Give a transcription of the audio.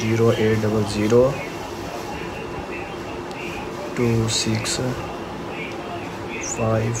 080026531.